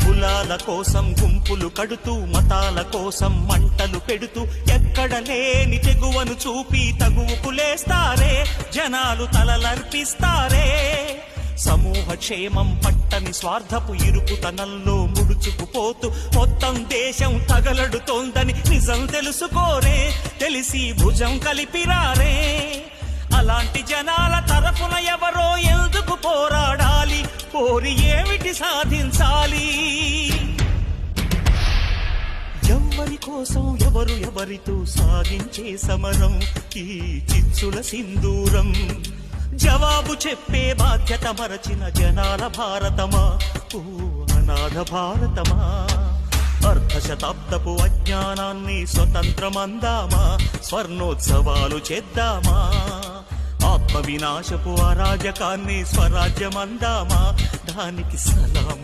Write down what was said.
కులాల కోసం గుంపులు కడుతూ మతాల కోసం మంటలు పెడుతూ ఎక్కడ లేని తెగువను చూపి తగువుకులేస్తారే జనాలు తలలర్పిస్తారే సమూహ క్షేమం పట్టని స్వార్థపు ఇరుకుతనంలో ముడుచుకుపోతూ మొత్తం దేశం తగలడుతోందని నిజం తెలుసుకోరే తెలిసి భుజం కలిపిరారే అలాంటి జనాల తరఫున ఎవరో ఎందుకు పోరాడాలి పోరి ఏమిటి సాధించాలి ఎవరి కోసం ఎవరు ఎవరితో సాగించే సమరం ఈ చిచ్చుల సింధూరం జవాబు చెప్పే బాధ్యత మరచిన జనాల భారతమా ఓ అనాథ భారతమా అర్ధశతాబ్దపు అజ్ఞానాన్ని స్వతంత్రమందామా స్వర్ణోత్సవాలు చేద్దామా ఆత్మ వినాశపు అరాజకాన్ని స్వరాజ్యమందామా దానికి సలాము